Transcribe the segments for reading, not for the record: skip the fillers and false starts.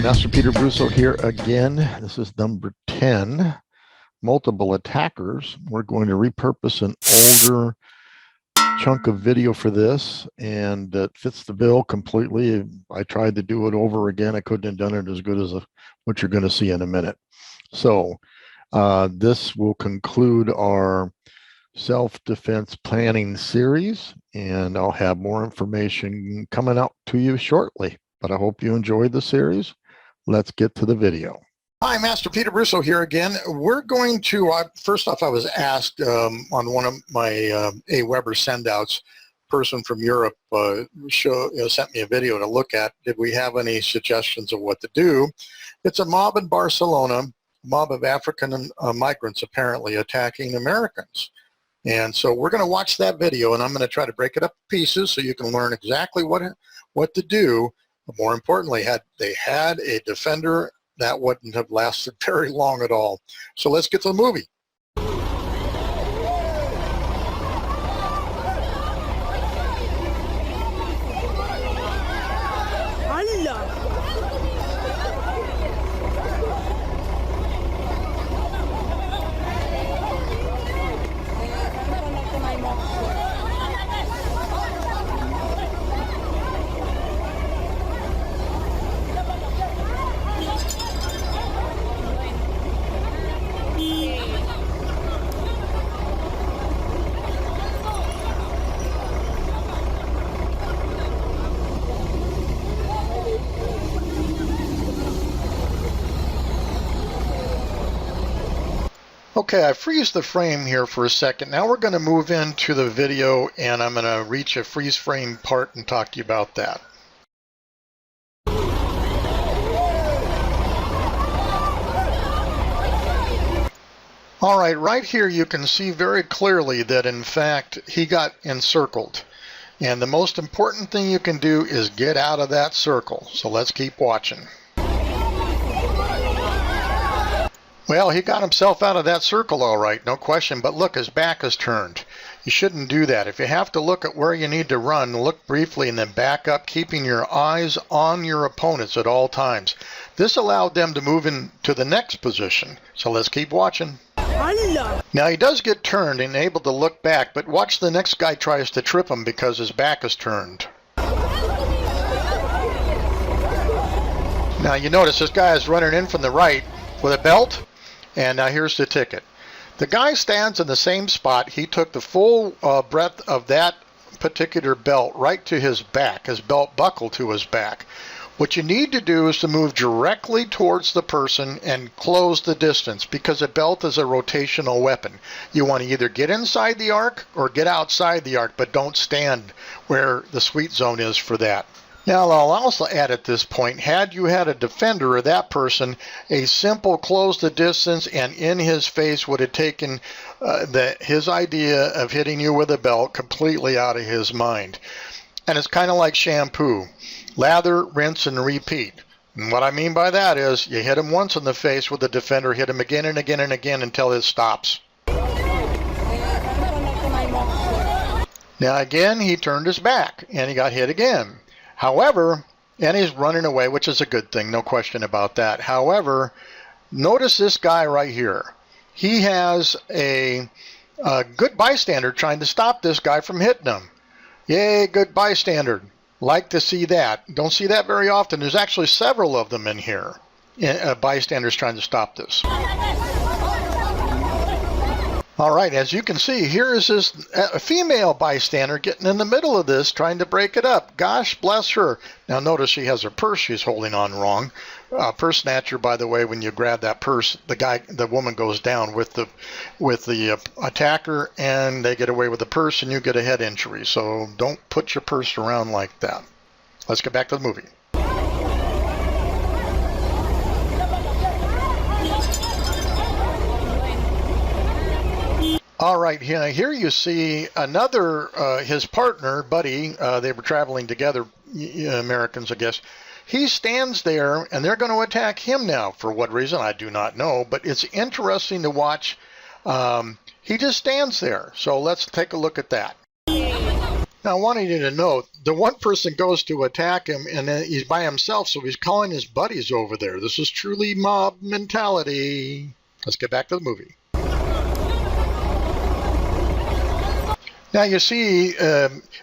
Master Peter Brusso here again. This is number 10, multiple attackers. We're going to repurpose an older chunk of video for this, and it fits the bill completely. I tried to do it over again. I couldn't have done it as good as what you're going to see in a minute. So this will conclude our self-defense planning series, and I'll have more information coming out to you shortly. But I hope you enjoyed the series. Let's get to the video. Hi, Master Peter Brusso here again. We're going to, first off, I was asked on one of my AWeber sendouts, person from Europe sent me a video to look at. Did we have any suggestions of what to do? It's a mob in Barcelona, a mob of African migrants apparently attacking Americans. And so we're going to watch that video, and I'm going to try to break it up in pieces so you can learn exactly what to do. But more importantly, had they had a defender, that wouldn't have lasted very long at all. So let's get to the movie. Okay, I freeze the frame here for a second. Now we're going to move into the video, and I'm going to reach a freeze frame part and talk to you about that. All right here you can see very clearly that in fact he got encircled. And the most important thing you can do is get out of that circle. So let's keep watching. Well, he got himself out of that circle all right, no question, but look, his back is turned. You shouldn't do that. If you have to look at where you need to run, look briefly and then back up, keeping your eyes on your opponents at all times. This allowed them to move into the next position. So let's keep watching. Now he does get turned and able to look back, but watch the next guy tries to trip him because his back is turned. Now you notice this guy is running in from the right with a belt. And now here's the ticket. The guy stands in the same spot. He took the full breadth of that particular belt right to his back, his belt buckle to his back. What you need to do is to move directly towards the person and close the distance, because a belt is a rotational weapon. You want to either get inside the arc or get outside the arc, but don't stand where the sweet zone is for that. Now, I'll also add at this point, had you had a defender of that person, a simple close the distance and in his face would have taken his idea of hitting you with a belt completely out of his mind. And it's kind of like shampoo. Lather, rinse, and repeat. And what I mean by that is you hit him once in the face with the defender, hit him again and again and again until it stops. Now again, he turned his back and he got hit again. However, and he's running away, which is a good thing, no question about that. However, notice this guy right here. He has a good bystander trying to stop this guy from hitting him. Yay, good bystander. Like to see that. Don't see that very often. There's actually several of them in here. Bystanders trying to stop this. All right, as you can see, here is this female bystander getting in the middle of this, trying to break it up. Gosh bless her. Now notice she has her purse she's holding on wrong. Purse snatcher, by the way, when you grab that purse, the woman goes down with the attacker, and they get away with the purse, and you get a head injury. So don't put your purse around like that. Let's get back to the movie. All right, here you see another, his partner, buddy, they were traveling together, Americans, I guess. He stands there, and they're going to attack him now. For what reason, I do not know, but it's interesting to watch. He just stands there. So let's take a look at that. Now, I wanted you to note, the one person goes to attack him, and then he's by himself, so he's calling his buddies over there. This is truly mob mentality. Let's get back to the movie. Now you see,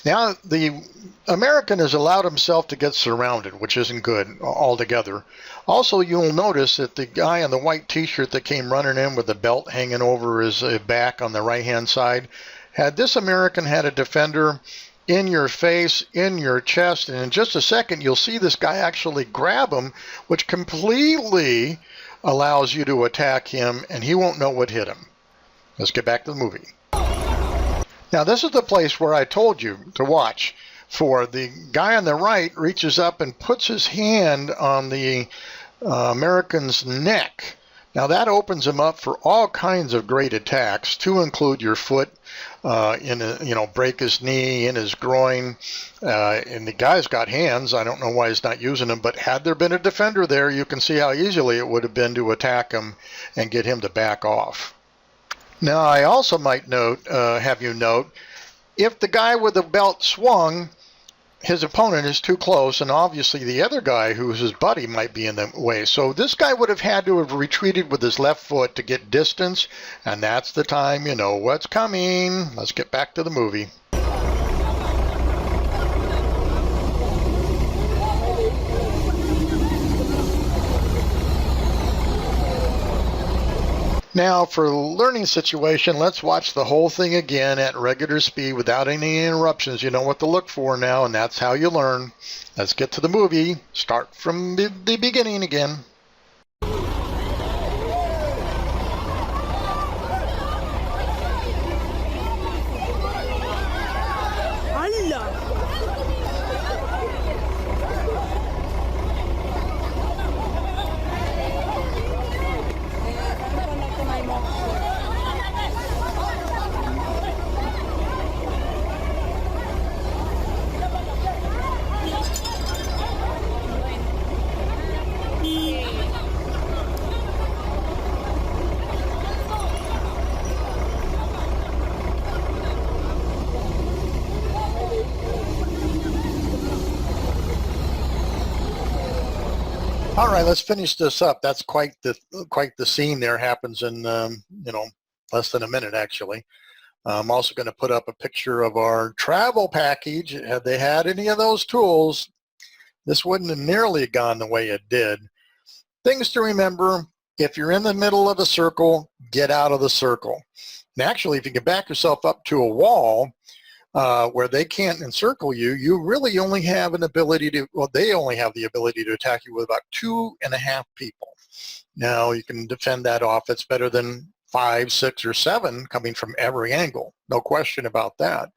now the American has allowed himself to get surrounded, which isn't good altogether. Also, you'll notice that the guy in the white t-shirt that came running in with the belt hanging over his back on the right-hand side, had this American had a defender in your face, in your chest, and in just a second you'll see this guy actually grab him, which completely allows you to attack him, and he won't know what hit him. Let's get back to the movie. Now this is the place where I told you to watch for. The guy on the right reaches up and puts his hand on the American's neck. Now that opens him up for all kinds of great attacks, to include your foot, break his knee, in his groin. And the guy's got hands. I don't know why he's not using them, but had there been a defender there, you can see how easily it would have been to attack him and get him to back off. Now, I also might have you note, if the guy with the belt swung, his opponent is too close, and obviously the other guy, who's his buddy, might be in the way. So this guy would have had to have retreated with his left foot to get distance, and that's the time you know what's coming. Let's get back to the movie. Now, for a learning situation, let's watch the whole thing again at regular speed without any interruptions. You know what to look for now, and that's how you learn. Let's get to the movie. Start from the beginning again. All right, let's finish this up. That's quite the scene there. Happens in less than a minute actually. I'm also going to put up a picture of our travel package. Had they had any of those tools, this wouldn't have nearly gone the way it did. Things to remember: if you're in the middle of a circle, get out of the circle. And actually, if you can back yourself up to a wall where they can't encircle you, you really only have an ability to, well, they only have the ability to attack you with about 2.5 people. Now, you can defend that off. It's better than 5, 6, or 7 coming from every angle. No question about that.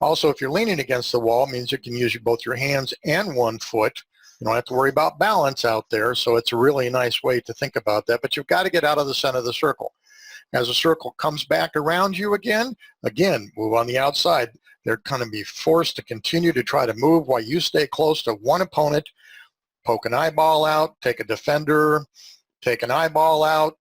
Also, if you're leaning against the wall, it means you can use both your hands and one foot. You don't have to worry about balance out there, so it's a really nice way to think about that. But you've got to get out of the center of the circle. As the circle comes back around you again, move on the outside. They're going to be forced to continue to try to move while you stay close to one opponent. Poke an eyeball out, take a defender, take an eyeball out.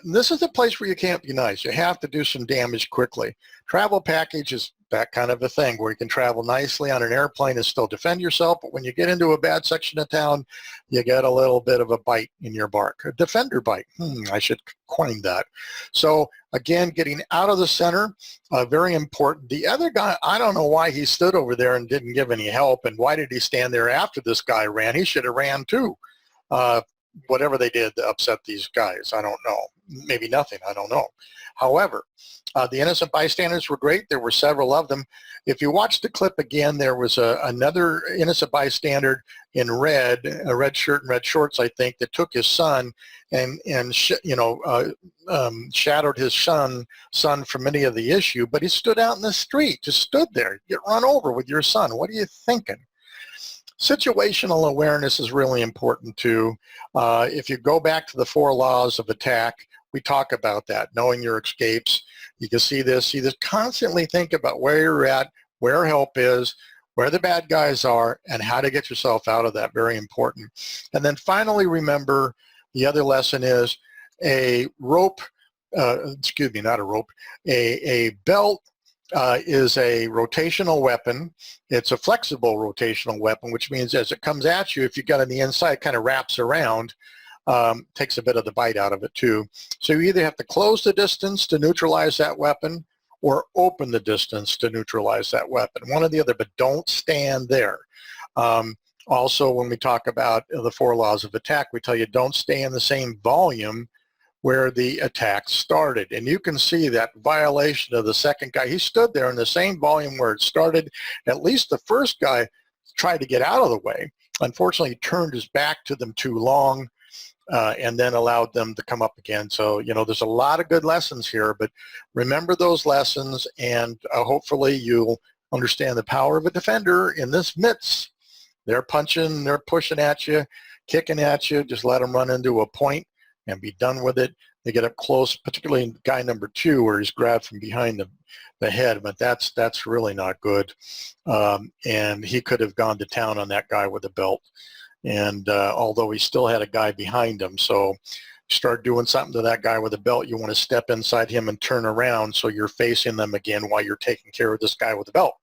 This is a place where you can't be nice. You have to do some damage quickly. Travel package is that kind of a thing where you can travel nicely on an airplane and still defend yourself, but when you get into a bad section of town, you get a little bit of a bite in your bark. A defender bite. I should coin that. So again, getting out of the center, very important. The other guy, I don't know why he stood over there and didn't give any help, and why did he stand there after this guy ran? He should have ran too. Whatever they did to upset these guys, I don't know. Maybe nothing, I don't know. However, the innocent bystanders were great. There were several of them. If you watch the clip again, there was another innocent bystander in red, a red shirt and red shorts, I think, that took his son and shadowed his son from any of the issue. But he stood out in the street, just stood there. Get run over with your son. What are you thinking? Situational awareness is really important too. If you go back to the 4 laws of attack, we talk about that, knowing your escapes. You can see this, constantly think about where you're at, where help is, where the bad guys are, and how to get yourself out of that. Very important. And then finally, remember, the other lesson is a rope, not a rope, a belt is a rotational weapon. It's a flexible rotational weapon, which means as it comes at you, if you got on the inside, it kind of wraps around, takes a bit of the bite out of it too. So you either have to close the distance to neutralize that weapon or open the distance to neutralize that weapon. One or the other, but don't stand there. Also, when we talk about the 4 laws of attack, we tell you don't stay in the same volume where the attack started. And you can see that violation of the second guy. He stood there in the same volume where it started. At least the first guy tried to get out of the way. Unfortunately, he turned his back to them too long and then allowed them to come up again. So, you know, there's a lot of good lessons here, but remember those lessons, and hopefully you'll understand the power of a defender in this midst. They're punching, they're pushing at you, kicking at you. Just let them run into a point and be done with it. They get up close, particularly in guy number 2 where he's grabbed from behind the head, but that's really not good. And he could have gone to town on that guy with a belt. And although he still had a guy behind him, so start doing something to that guy with a belt, you want to step inside him and turn around so you're facing them again while you're taking care of this guy with the belt.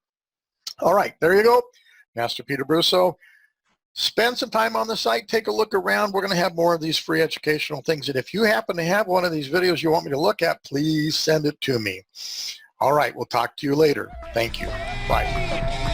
All right, there you go. Master Peter Brusso. Spend some time on the site, take a look around. We're going to have more of these free educational things. And if you happen to have one of these videos you want me to look at, please send it to me. All right, we'll talk to you later. Thank you. Bye.